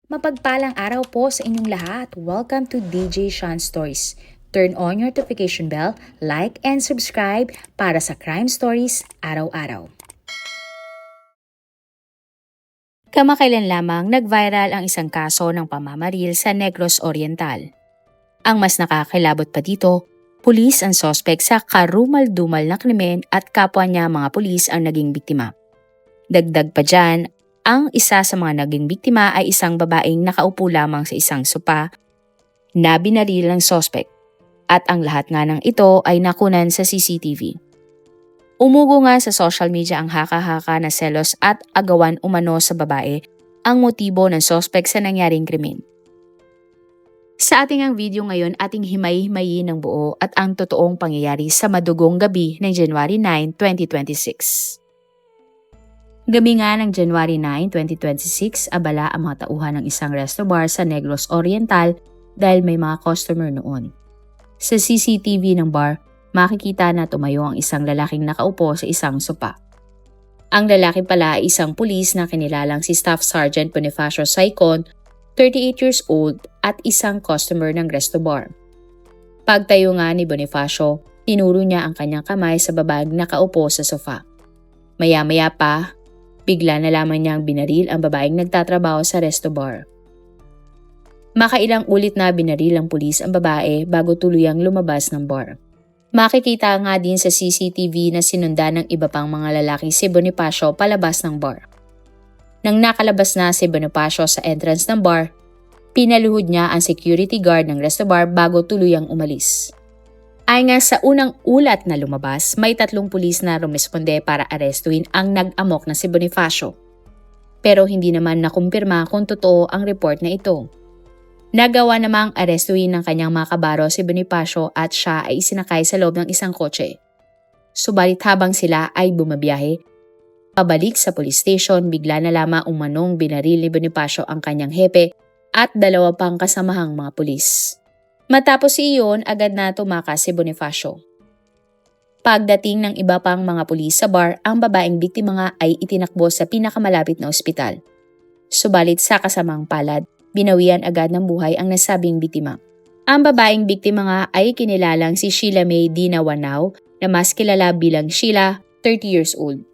Mapagpalang araw po sa inyong lahat. Welcome to DJ Sean Stories. Turn on your notification bell, like and subscribe para sa crime stories araw-araw. Kamakailan lamang nag-viral ang isang kaso ng pamamaril sa Negros Oriental. Ang mas nakakilabot pa dito, pulis ang sospek sa karumal-dumal na krimen at kapwa niya mga pulis ang naging biktima. Dagdag pa dyan, ang isa sa mga naging biktima ay isang babaeng nakaupo lamang sa isang sopa na binaril ng sospek at ang lahat nga ng ito ay nakunan sa CCTV. Umugo nga sa social media ang haka-haka na selos at agawan umano sa babae ang motibo ng sospek sa nangyaring krimen. Sa ating ang video ngayon, ating himay-himayin ng buo at ang totoong pangyayari sa madugong gabi ng January 9, 2026. Gabi nga ng January 9, 2026, abala ang mga tauhan ng isang resto bar sa Negros Oriental dahil may mga customer noon. Sa CCTV ng bar, makikita na tumayo ang isang lalaking nakaupo sa isang sopa. Ang lalaki pala ay isang pulis na kinilalang si Staff Sergeant Bonifacio Saicon, 38 years old at isang customer ng resto bar. Pagtayo nga ni Bonifacio, tinuro niya ang kanyang kamay sa babaeng nakaupo sa sofa. Maya-maya pa, bigla na lamang niyang binaril ang babaeng nagtatrabaho sa resto bar. Makailang ulit na binaril ang pulis ang babae bago tuluyang lumabas ng bar. Makikita nga din sa CCTV na sinundan ng iba pang mga lalaki si Bonifacio palabas ng bar. Nang nakalabas na si Bonifacio sa entrance ng bar, pinaluhod niya ang security guard ng resto bar bago tuluyang umalis. Ay nga sa unang ulat na lumabas, may 3 pulis na rumesponde para arestuin ang nag-amok na si Bonifacio. Pero hindi naman nakumpirma kung totoo ang report na ito. Nagawa namang arestuin ng kanyang mga kabaro si Bonifacio at siya ay isinakay sa loob ng isang kotse. Subalit habang sila ay bumabiyahe, pabalik sa police station, bigla na lamang umanong binaril ni Bonifacio ang kanyang hepe at 2 pang kasamahang mga pulis. Matapos iyon, agad na tumakas si Bonifacio. Pagdating ng iba pang mga pulis sa bar, ang babaeng biktima nga ay itinakbo sa pinakamalapit na ospital. Subalit sa kasamang palad, binawian agad ng buhay ang nasabing biktima. Ang babaeng biktima nga ay kinilalang si Sheila May Dina Wanao na mas kilala bilang Sheila, 30 years old.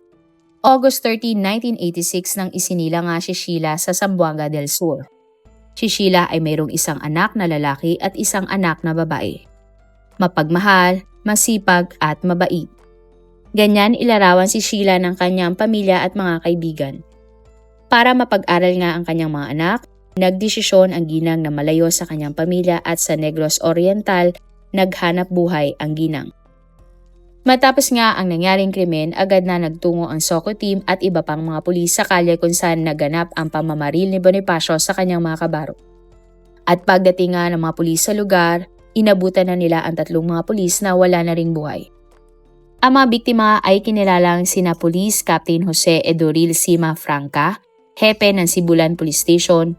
August 13, 1986 nang isinila nga si Sheila sa Zamboanga del Sur. Si Sheila ay mayroong isang anak na lalaki at isang anak na babae. Mapagmahal, masipag at mabait. Ganyan ilarawan si Sheila ng kanyang pamilya at mga kaibigan. Para mapag-aral nga ang kanyang mga anak, nagdesisyon ang ginang na malayo sa kanyang pamilya at sa Negros Oriental, naghanap buhay ang ginang. Matapos nga ang nangyaring krimen, agad na nagtungo ang SOCO team at iba pang mga pulis sa kalye kung saan naganap ang pamamaril ni Bonifacio sa kanyang mga kabaro. At pagdating nga ng mga pulis sa lugar, inabutan na nila ang 3 mga pulis na wala na ring buhay. Ang mga biktima ay kinilalang sina Police Captain Jose Edoril Sima Franca, hepe ng Sibulan Police Station,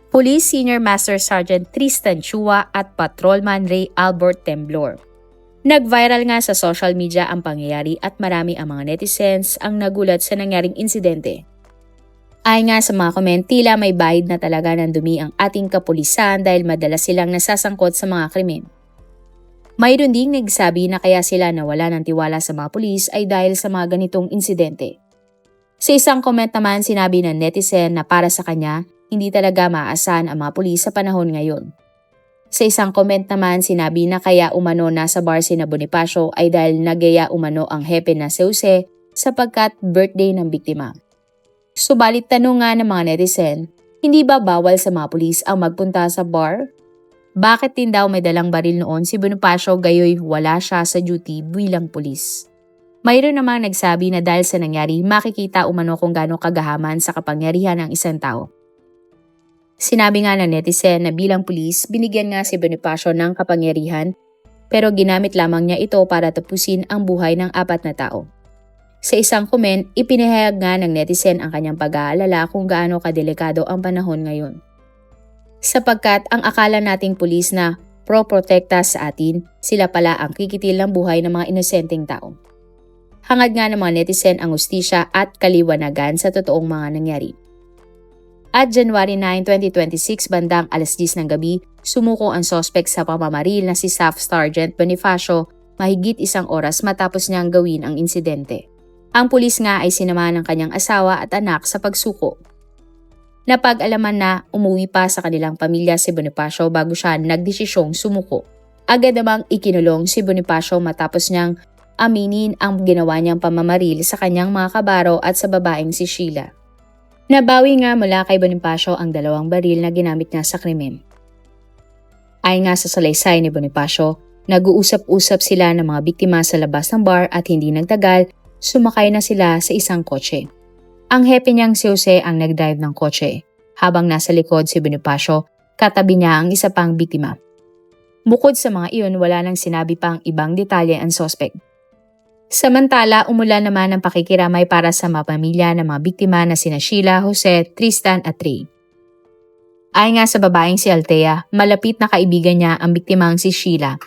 Police Senior Master Sergeant Tristan Chua at Patrolman Ray Albert Temblor. Nag-viral nga sa social media ang pangyayari at marami ang mga netizens ang nagulat sa nangyaring insidente. Ay nga sa mga comment, tila may bahid na talaga ng dumi ang ating kapulisan dahil madalas silang nasasangkot sa mga krimen. Mayroon ding nagsabi na kaya sila nawala ng tiwala sa mga pulis ay dahil sa mga ganitong insidente. Sa isang comment naman, sinabi ng netizen na para sa kanya, hindi talaga maaasahan ang mga pulis sa panahon ngayon. Sa isang comment naman, sinabi na kaya umano nasa bar si Bonifacio ay dahil nagyaya umano ang hepe na si Jose sapagkat birthday ng biktima. Subalit tanong nga ng mga netizen, hindi ba bawal sa mga pulis ang magpunta sa bar? Bakit din daw may dalang baril noon si Bonifacio gayoy wala siya sa duty bilang pulis? Mayroon namang nagsabi na dahil sa nangyari, makikita umano kung gaano kagahaman sa kapangyarihan ng isang tao. Sinabi nga ng netizen na bilang pulis, binigyan nga si Bonifacio ng kapangyarihan pero ginamit lamang niya ito para tapusin ang buhay ng 4 na tao. Sa isang comment, ipinahayag nga ng netizen ang kanyang pag-aalala kung gaano kadelikado ang panahon ngayon. Sapagkat ang akala nating pulis na pro-protekta sa atin, sila pala ang kikitil ng buhay ng mga inosenteng tao. Hangad nga ng mga netizen ang hustisya at kaliwanagan sa totoong mga nangyari. At January 9, 2026 bandang alas 10 ng gabi, sumuko ang sospek sa pamamaril na si Staff Sergeant Bonifacio mahigit 1 oras matapos niyang gawin ang insidente. Ang pulis nga ay sinamahan ng kanyang asawa at anak sa pagsuko. Napag-alaman na umuwi pa sa kanilang pamilya si Bonifacio bago siya nagdesisyong sumuko. Agad namang ikinulong si Bonifacio matapos niyang aminin ang ginawa niyang pamamaril sa kanyang mga kabaro at sa babaeng si Sheila. Nabawi nga mula kay Bonifacio ang 2 baril na ginamit niya sa krimen. Ayon nga sa salaysay ni Bonifacio, nag-uusap-usap sila ng mga biktima sa labas ng bar at hindi nagtagal, sumakay na sila sa isang kotse. Ang hepe niyang si Jose ang nag-drive ng kotse, habang nasa likod si Bonifacio, katabi niya ang isa pang biktima. Bukod sa mga iyon, wala nang sinabi pang ibang detalye ang suspect. Samantala, umulan naman ang pakikiramay para sa mga pamilya ng mga biktima na sina Sheila, Jose, Tristan at Trey. Ayon nga sa babaeng si Althea, malapit na kaibigan niya ang biktimang si Sheila.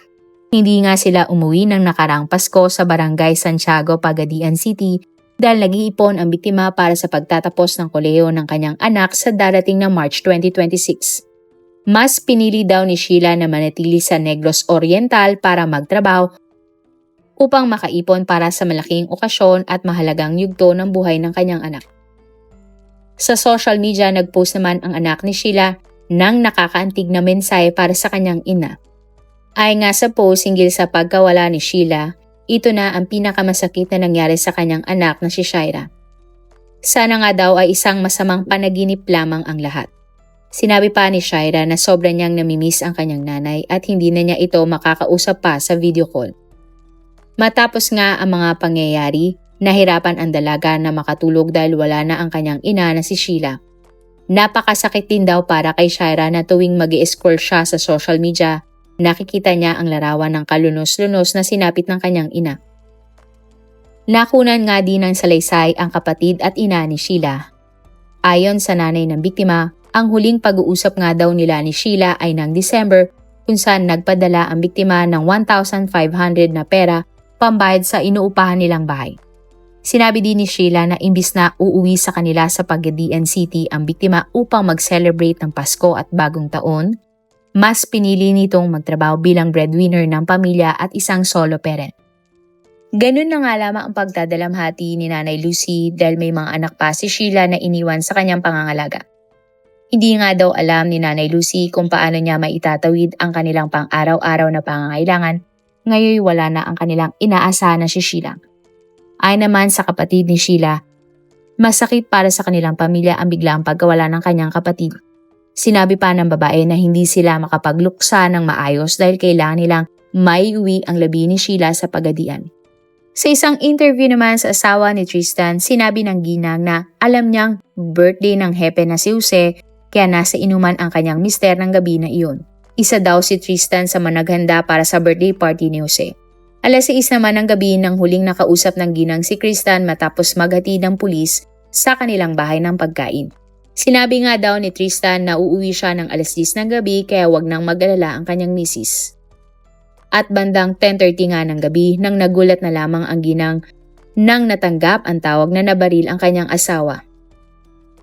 Hindi nga sila umuwi ng nakaraang Pasko sa Barangay Santiago, Pagadian City dahil nag-iipon ang biktima para sa pagtatapos ng kolehiyo ng kanyang anak sa darating na March 2026. Mas pinili daw ni Sheila na manatili sa Negros Oriental para magtrabaho upang makaipon para sa malaking okasyon at mahalagang yugto ng buhay ng kanyang anak. Sa social media, nag-post naman ang anak ni Sheila ng nakakaantig na mensahe para sa kanyang ina. Ayon nga sa post hinggil sa pagkawala ni Sheila, ito na ang pinakamasakit na nangyari sa kanyang anak na si Shaira. Sana nga daw ay isang masamang panaginip lamang ang lahat. Sinabi pa ni Shaira na sobra niyang namimiss ang kanyang nanay at hindi na niya ito makakausap pa sa video call. Matapos nga ang mga pangyayari, nahirapan ang dalaga na makatulog dahil wala na ang kanyang ina na si Sheila. Napakasakit din daw para kay Shaira na tuwing mag-i-scroll siya sa social media, nakikita niya ang larawan ng kalunos-lunos na sinapit ng kanyang ina. Nakunan nga din ng salaysay ang kapatid at ina ni Sheila. Ayon sa nanay ng biktima, ang huling pag-uusap nga daw nila ni Sheila ay ng December kung saan nagpadala ang biktima ng 1,500 na pera pambayad sa inuupahan nilang bahay. Sinabi din ni Sheila na imbis na uuwi sa kanila sa Pagadian City ang biktima upang mag-celebrate ng Pasko at Bagong Taon, mas pinili nitong magtrabaho bilang breadwinner ng pamilya at isang solo parent. Ganun na nga lamang ang pagdadalamhati ni Nanay Lucy dahil may mga anak pa si Sheila na iniwan sa kanyang pangangalaga. Hindi nga daw alam ni Nanay Lucy kung paano niya maitatawid ang kanilang pang-araw-araw na pangangailangan. Ngayon wala na ang kanilang inaasahan na si Sheila. Ayon naman sa kapatid ni Sheila, masakit para sa kanilang pamilya ang biglang pagkawala ng kanyang kapatid. Sinabi pa ng babae na hindi sila makapagluksa ng maayos dahil kailangan nilang maiuwi ang labi ni Sheila sa Pagadian. Sa isang interview naman sa asawa ni Tristan, sinabi ng ginang na alam niyang birthday ng hepe na si Jose kaya nasa inuman ang kanyang mister ng gabi na iyon. Isa daw si Tristan sa managhanda para sa birthday party ni Jose. Alas 6 naman ng gabi nang huling nakausap ng ginang si Tristan matapos maghatid ng pulis sa kanilang bahay ng pagkain. Sinabi nga daw ni Tristan na uuwi siya ng alas 10 ng gabi kaya wag nang mag-alala ang kanyang misis. At bandang 10:30 nga ng gabi nang nagulat na lamang ang ginang nang natanggap ang tawag na nabaril ang kanyang asawa.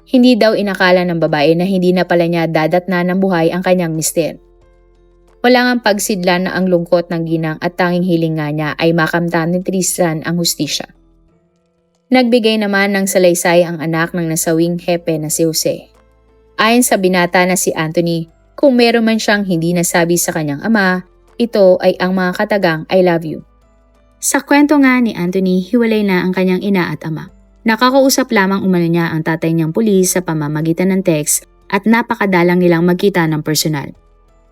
Hindi daw inakala ng babae na hindi na pala niya dadatna ng buhay ang kanyang mister. Wala ngang pagsidlan na ang lungkot ng ginang at tanging hiling nga niya ay makamtan ni Tristan ang hustisya. Nagbigay naman ng salaysay ang anak ng nasawing hepe na si Jose. Ayon sa binata na si Anthony, kung meron man siyang hindi nasabi sa kanyang ama, ito ay ang mga katagang I love you. Sa kwento nga ni Anthony, hiwalay na ang kanyang ina at ama. Nakakausap lamang umano niya ang tatay niyang pulis sa pamamagitan ng text at napakadalang nilang magkita ng personal.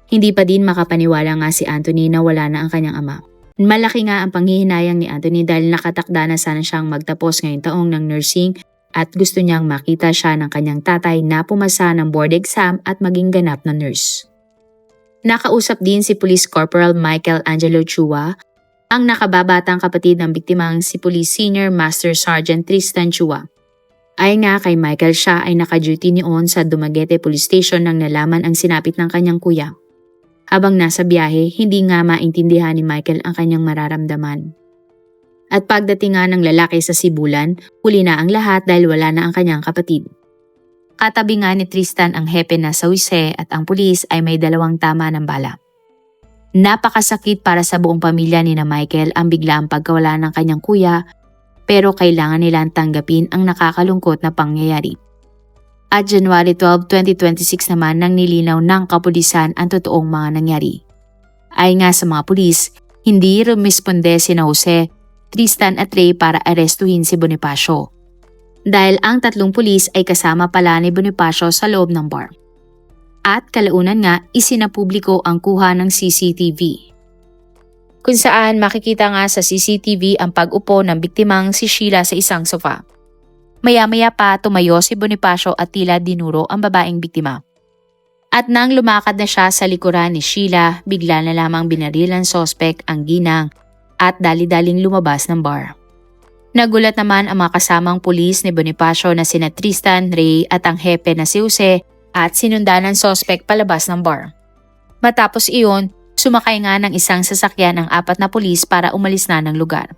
Hindi pa din makapaniwala nga si Anthony na wala na ang kanyang ama. Malaki nga ang panghihinayang ni Anthony dahil nakatakda na sana siyang magtapos ngayong taong ng nursing at gusto niyang makita siya ng kanyang tatay na pumasa ng board exam at maging ganap na nurse. Nakausap din si Police Corporal Michael Angelo Chua, ang nakababatang kapatid ng biktimang si Police Senior Master Sergeant Tristan Chua. Ayon nga kay Michael, siya ay naka-duty noon sa Dumaguete Police Station nang nalaman ang sinapit ng kanyang kuya. Habang nasa biyahe, hindi nga maintindihan ni Michael ang kanyang mararamdaman. At pagdating nga ng lalaki sa Sibulan, huli na ang lahat dahil wala na ang kanyang kapatid. Katabi nga ni Tristan ang hepe na sa Jose at ang pulis ay may 2 tama ng bala. Napakasakit para sa buong pamilya ni na Michael ang biglaang pagkawala ng kanyang kuya, pero kailangan nilang tanggapin ang nakakalungkot na pangyayari. At January 12, 2026 naman nang nilinaw ng kapulisan ang totoong mga nangyari. Ayon nga sa mga pulis, hindi rumisponde sina Jose, Tristan at Ray para arestuhin si Bonifacio. Dahil ang 3 pulis ay kasama pala ni Bonifacio sa loob ng bar. At kalaunan nga isinapubliko ang kuha ng CCTV. Kung saan makikita nga sa CCTV ang pag-upo ng biktimang si Sheila sa isang sofa. Maya-maya pa tumayo si Bonifacio at tila dinuro ang babaeng biktima. At nang lumakad na siya sa likuran ni Sheila, bigla na lamang binaril ng sospek ang ginang at dali-daling lumabas ng bar. Nagulat naman ang mga kasamang pulis ni Bonifacio na sina Tristan, Ray at ang hepe na si Jose at sinundan ng sospek palabas ng bar. Matapos iyon, sumakay nga ng isang sasakyan ang 4 na pulis para umalis na ng lugar.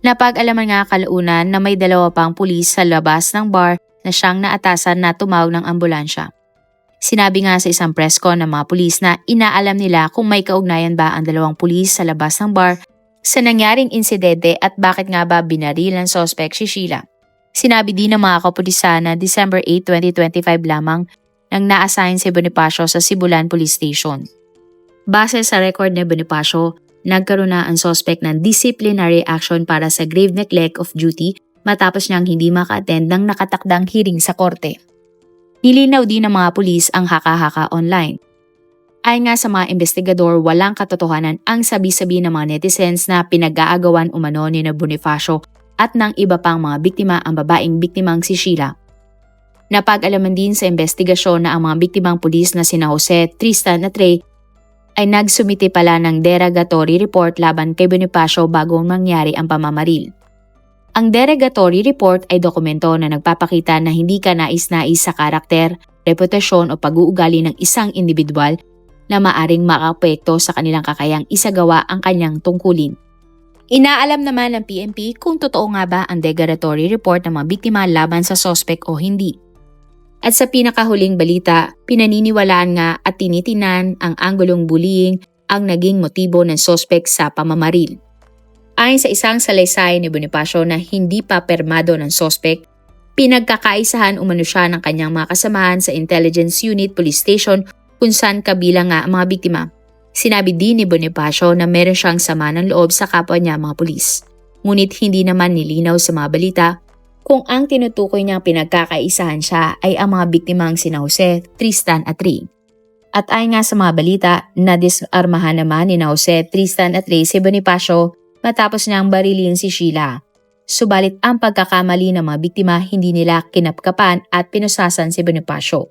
Napag-alaman nga kalaunan na may 2 pang pulis sa labas ng bar na siyang naatasan na tumawag ng ambulansya. Sinabi nga sa isang press con ng mga pulis na inaalam nila kung may kaugnayan ba ang 2 pulis sa labas ng bar sa nangyaring insidente at bakit nga ba binaril ng sospek si Sheila. Sinabi din ng mga kapulisan na December 8, 2025 lamang nang na-assign si Bonifacio sa Sibulan Police Station. Base sa record ni Bonifacio, nagkaroon na ang sospek ng disciplinary action para sa grave neglect of duty matapos niyang hindi maka-attend ng nakatakdang hearing sa korte. Nilinaw din ng mga pulis ang haka-haka online. Ayon nga sa mga investigador, walang katotohanan ang sabi-sabi ng mga netizens na pinag-aagawan umano ni na Bonifacio at ng iba pang mga biktima ang babaeng biktimang si Sheila. Napag-alaman din sa investigasyon na ang mga biktimang pulis na sina Jose, Tristan at Ray ay nagsumite pala ng derogatory report laban kay Bonifacio bago mangyari ang pamamaril. Ang derogatory report ay dokumento na nagpapakita na hindi ka nais-nais sa karakter, reputasyon o pag-uugali ng isang individual na maaring makaapekto sa kanilang kakayang isagawa ang kanyang tungkulin. Inaalam naman ng PNP kung totoo nga ba ang derogatory report ng mga biktima laban sa sospek o hindi. At sa pinakahuling balita, pinaniniwalaan nga at tinitinan ang anggulong bullying ang naging motibo ng sospek sa pamamaril. Ayon sa isang salaysay ni Bonifacio na hindi pa permado ng sospek, pinagkakaisahan umano siya ng kanyang mga kasamahan sa Intelligence Unit Police Station kung saan kabilang nga ang mga biktima. Sinabi din ni Bonifacio na meron siyang sama ng loob sa kapwa niya mga pulis. Ngunit hindi naman nilinaw sa mga balita kung ang tinutukoy niyang pinagkakaisahan siya ay ang mga biktimang sina Jose, Tristan at Ray. At ayon nga sa mga balita, nadisarmahan naman ni Jose, Tristan at Ray si Bonifacio matapos niyang barilin si Sheila. Subalit ang pagkakamali ng mga biktima hindi nila kinapkapan at pinusasan si Bonifacio.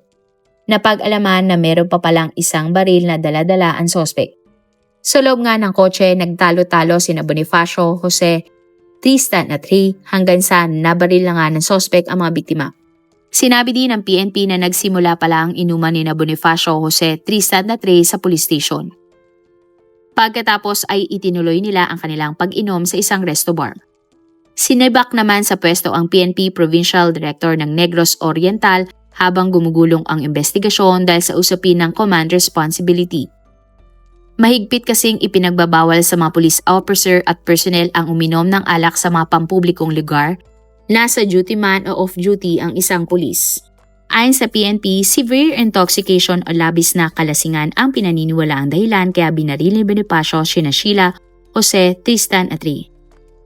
Napag-alaman na meron pa palang isang baril na dala-dala ang sospek. Sa loob nga ng kotse, nagtalo-talo sina Bonifacio, Jose, Tristan at Ray hanggang sa nabaril na nga ng sospek ang mga biktima. Sinabi din ng PNP na nagsimula pala ang inuman ni Bonifacio, Jose, Tristan at Ray sa police station. Pagkatapos ay itinuloy nila ang kanilang pag-inom sa isang resto bar. Sinibak naman sa pwesto ang PNP Provincial Director ng Negros Oriental habang gumugulong ang investigasyon dahil sa usapin ng command responsibility. Mahigpit kasing ipinagbabawal sa mga police officer at personnel ang uminom ng alak sa mga pampublikong lugar, nasa duty man o off-duty ang isang pulis. Ayon sa PNP, severe intoxication o labis na kalasingan ang pinaniniwalaang dahilan kaya binaril ni Bonifacio sina Sheila, Jose, Tristan at Ray.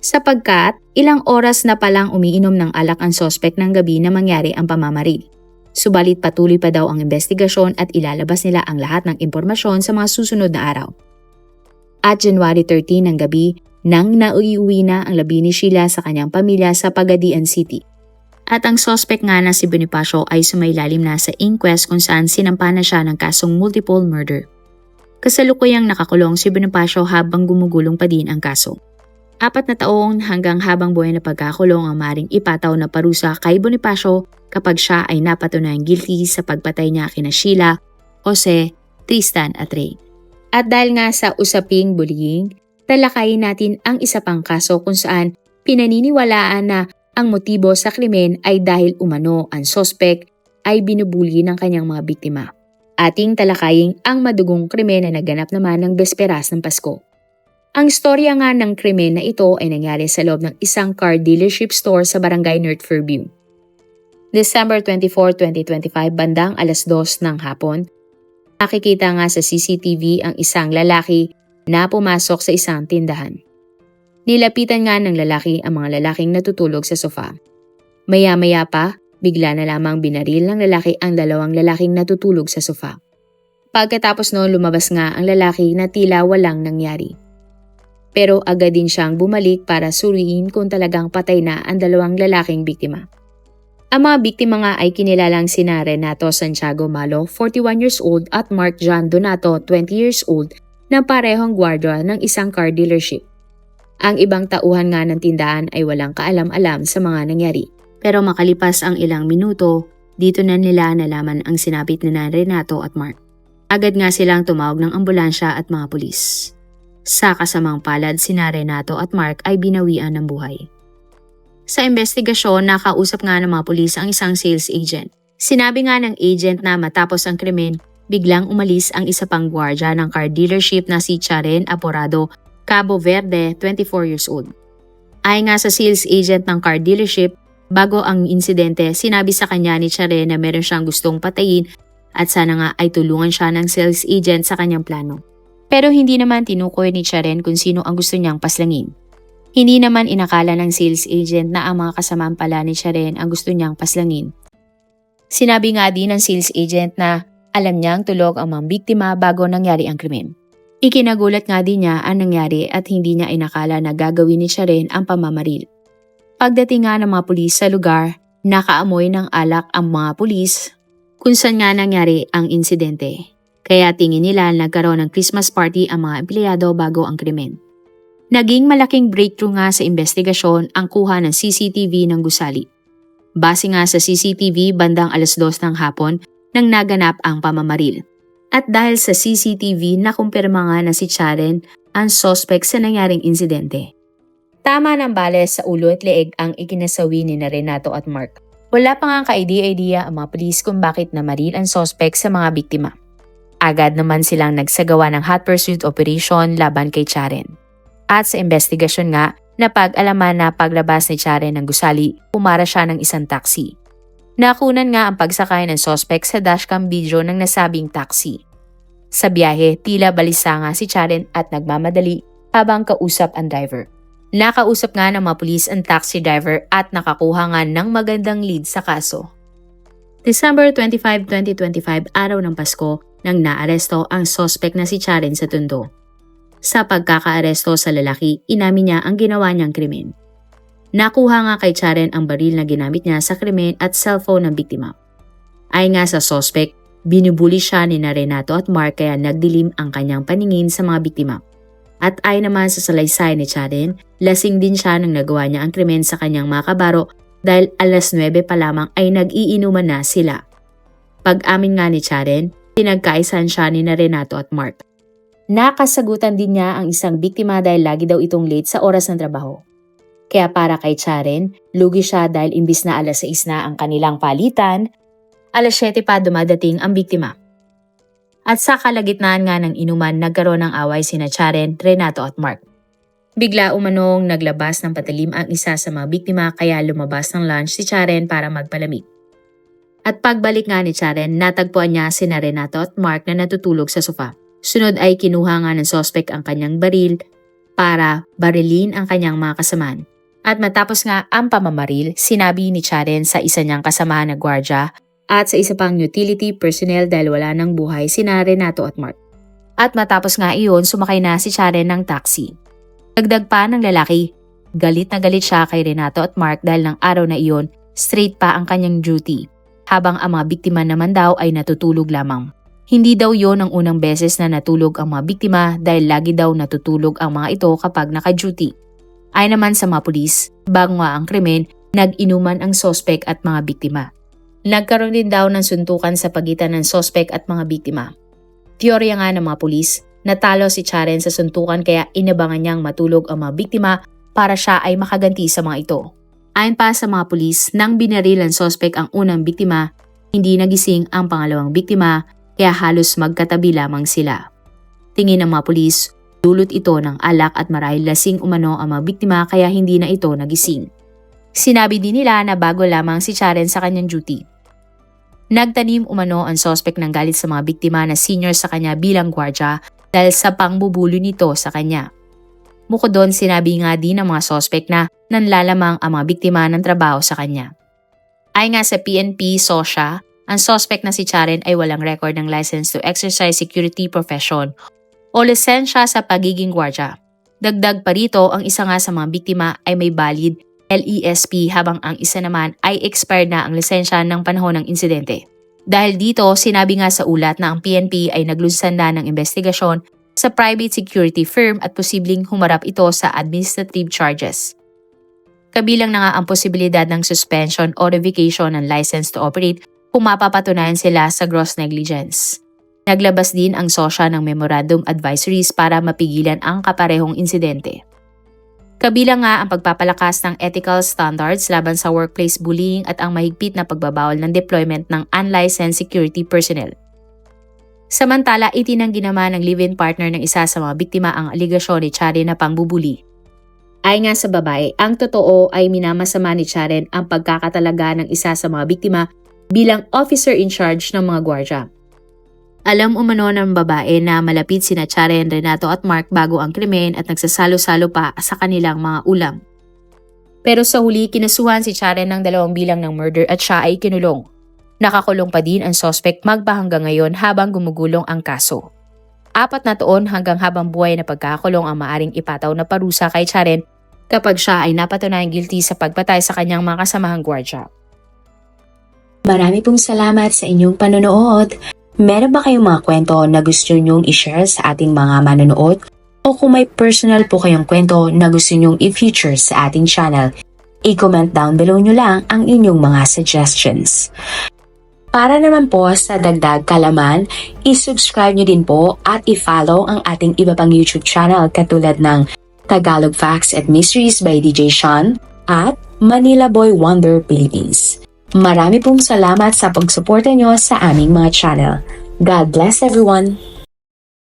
Sapagkat ilang oras na palang umiinom ng alak ang sospek ng gabi na mangyari ang pamamaril. Subalit patuloy pa daw ang investigasyon at ilalabas nila ang lahat ng impormasyon sa mga susunod na araw. At January 13 ng gabi, nang nauuwi na ang labi ni Sheila sa kanyang pamilya sa Pagadian City. At ang sospek nga na si Bonifacio ay sumailalim na sa inquest kung saan sinampa na siya ng kasong multiple murder. Kasalukuyang nakakulong si Bonifacio habang gumugulong pa din ang kaso. 4 na taong hanggang habang buhay na pagkakulong ang maring ipataw na parusa kay Bonifacio kapag siya ay napatunayang guilty sa pagpatay niya kina Sheila, Jose, Tristan at Ray. At dahil nga sa usaping bullying, talakayin natin ang isa pang kaso kung saan pinaniniwalaan na ang motibo sa krimen ay dahil umano ang sospek ay binubuli ng kanyang mga biktima. Ating talakayin ang madugong krimen na naganap naman ng besperas ng Pasko. Ang storya nga ng krimen na ito ay nangyari sa loob ng isang car dealership store sa barangay North Fairview. December 24, 2025, bandang 2:00 ng hapon, nakikita nga sa CCTV ang isang lalaki na pumasok sa isang tindahan. Nilapitan nga ng lalaki ang mga lalaking natutulog sa sofa. Maya-maya pa, bigla na lamang binaril ng lalaki ang 2 lalaking natutulog sa sofa. Pagkatapos noon, lumabas nga ang lalaki na tila walang nangyari. Pero agad din siyang bumalik para suriin kung talagang patay na ang 2 lalaking biktima. Ang mga biktima nga ay kinilalang sina Renato Santiago Malo, 41 years old, at Mark John Donato, 20 years old, na parehong gwardiya ng isang car dealership. Ang ibang tauhan nga ng tindahan ay walang kaalam-alam sa mga nangyari. Pero makalipas ang ilang minuto, dito na nila nalaman ang sinapit ni Renato at Mark. Agad nga silang tumawag ng ambulansya at mga pulis. Sa kasamang palad, sina Renato at Mark ay binawian ng buhay. Sa investigasyon, nakausap nga ng mga pulis ang isang sales agent. Sinabi nga ng agent na matapos ang krimen, biglang umalis ang isa pang gwardiya ng car dealership na si Charen Aporado, Cabo Verde, 24 years old. Ayon nga sa sales agent ng car dealership, bago ang insidente, sinabi sa kanya ni Charen na meron siyang gustong patayin at sana nga ay tulungan siya ng sales agent sa kanyang plano. Pero hindi naman tinukoy ni Charen kung sino ang gusto niyang paslangin. Hindi naman inakala ng sales agent na ang mga kasamaan pala ni Charen ang gusto niyang paslangin. Sinabi nga din ng sales agent na alam niyang tulog ang mga biktima bago nangyari ang krimen. Ikinagulat nga din niya ang nangyari at hindi niya inakala na gagawin ni Charen ang pamamaril. Pagdating nga ng mga pulis sa lugar, nakaamoy ng alak ang mga pulis kung saan nga nangyari ang insidente. Kaya tingin nila nagkaroon ng Christmas party ang mga empleyado bago ang krimen. Naging malaking breakthrough nga sa investigasyon ang kuha ng CCTV ng gusali. Base nga sa CCTV, bandang 2:00 ng hapon nang naganap ang pamamaril. At dahil sa CCTV, nakumpirma nga na si Charen ang suspect sa nangyaring insidente. Tama ng bales sa ulo at leeg ang ikinasawi ni Renato at Mark. Wala pa nga ka-idea ang mga pulis kung bakit namaril ang suspect sa mga biktima. Agad naman silang nagsagawa ng hot pursuit operation laban kay Charen. At sa investigasyon nga, napag-alaman na paglabas ni Charen ng gusali, pumara siya ng isang taxi. Nakunan nga ang pagsakay ng suspect sa dashcam video ng nasabing taxi. Sa biyahe, tila balisa nga si Charen at nagmamadali habang kausap ang driver. Nakausap nga ng mga pulis ang taxi driver at nakakuha nga ng magandang lead sa kaso. December 25, 2025, araw ng Pasko, nang naaresto ang suspect na si Charen sa Tondo. Sa pagkakaaresto sa lalaki, inamin niya ang ginawa niyang krimen. Nakuha nga kay Charen ang baril na ginamit niya sa krimen at cellphone ng biktima. Ayon nga sa suspect, binubuli siya ni Renato at Mark kaya nagdilim ang kanyang paningin sa mga biktima. At ayon naman sa salaysay ni Charen, lasing din siya nang nagawa niya ang krimen sa kanyang mga kabaro dahil 9:00 pa lamang ay nag-iinuman na sila. Pag-amin nga ni Charen, pinagkaisan siya ni Renato at Mark. Nakasagutan din niya ang isang biktima dahil lagi daw itong late sa oras ng trabaho. Kaya para kay Charen, lugi siya dahil imbis na 6:00 na ang kanilang palitan, 7:00 pa dumadating ang biktima. At sa kalagitnaan nga ng inuman, nagkaroon ng away sina Charen, Renato at Mark. Bigla umanong naglabas ng patalim ang isa sa mga biktima kaya lumabas ng lunch si Charen para magpalamig. At pagbalik nga ni Charen, natagpuan niya sina Renato at Mark na natutulog sa sofa. Sunod ay kinuha nga ng suspect ang kanyang baril para barilin ang kanyang mga kasamaan. At matapos nga ang pamamaril, sinabi ni Charen sa isa niyang kasamahan na gwardya at sa isa pang utility personnel dahil wala ng buhay sina Renato at Mark. At matapos nga iyon, sumakay na si Charen ng taxi. Dagdag pa ng lalaki, galit na galit siya kay Renato at Mark dahil ng araw na iyon, straight pa ang kanyang duty, habang ang mga biktima naman daw ay natutulog lamang. Hindi daw yon ang unang beses na natulog ang mga biktima dahil lagi daw natutulog ang mga ito kapag naka-duty. Ayon naman sa mga pulis, bago nga ang krimen, nag-inuman ang suspect at mga biktima. Nagkaroon din daw ng suntukan sa pagitan ng suspect at mga biktima. Teorya nga ng mga pulis, natalo si Charen sa suntukan kaya inabangan niyang matulog ang mga biktima para siya ay makaganti sa mga ito. Ayon pa sa mga pulis, nang binaril ang suspect ang unang biktima, Hindi nagising ang pangalawang biktima kaya halos magkatabi lamang sila. Tingin ng mga pulis, dulot ito ng alak at marahil lasing umano ang mga biktima kaya hindi na ito nagising. Sinabi din nila na bago lamang si Charen sa kanyang duty. Nagtanim umano ang suspect ng galit sa mga biktima na senior sa kanya bilang gwardya dahil sa pangbubulo nito sa kanya. Bukod doon, sinabi nga din ng mga suspect na nanlalamang ang mga biktima ng trabaho sa kanya. Ayon nga sa PNP SOSHA, ang suspect na si Charen ay walang record ng license to exercise security profession o lisensya sa pagiging gwardya. Dagdag pa rito, ang isa nga sa mga biktima ay may valid LESP habang ang isa naman ay expired na ang lisensya ng panahon ng insidente. Dahil dito, sinabi nga sa ulat na ang PNP ay naglunsad na ng investigasyon sa private security firm at posibleng humarap ito sa administrative charges. Kabilang na nga ang posibilidad ng suspension o revocation ng license to operate kung mapapatunayan sila sa gross negligence. Naglabas din ang SOSHA ng memorandum advisories para mapigilan ang kaparehong insidente. Kabilang nga ang pagpapalakas ng ethical standards laban sa workplace bullying at ang mahigpit na pagbabawal ng deployment ng unlicensed security personnel. Samantala, itinanggi naman ng live-in partner ng isa sa mga biktima ang aligasyon ni Charen na pangbubuli. Ayon nga sa babae, ang totoo ay minamasama ni Charen ang pagkakatalaga ng isa sa mga biktima bilang officer in charge ng mga gwardya. Alam umano ng babae na malapit sina Charen, Renato at Mark bago ang krimen at nagsasalo-salo pa sa kanilang mga ulam. Pero sa huli, kinasuhan si Charen ng 2 bilang ng murder at siya ay kinulong. Nakakulong pa din ang suspect magpahanggang ngayon habang gumugulong ang kaso. 4 na taon hanggang habang buhay na pagkakulong ang maaring ipataw na parusa kay Charen kapag siya ay napatunayang guilty sa pagpatay sa kanyang mga kasamahang gwardya. Marami pong salamat sa inyong panonood. Meron ba kayong mga kwento na gusto nyong i-share sa ating mga manonood? O kung may personal po kayong kwento na gusto nyong i-feature sa ating channel, i-comment down below nyo lang ang inyong mga suggestions. Para naman po sa dagdag kalaman, i-subscribe nyo din po at i-follow ang ating iba pang YouTube channel katulad ng Tagalog Facts and Mysteries by DJ Sean at Manila Boy Wonder Philippines. Marami pong salamat sa pagsuporta nyo sa aming mga channel. God bless everyone!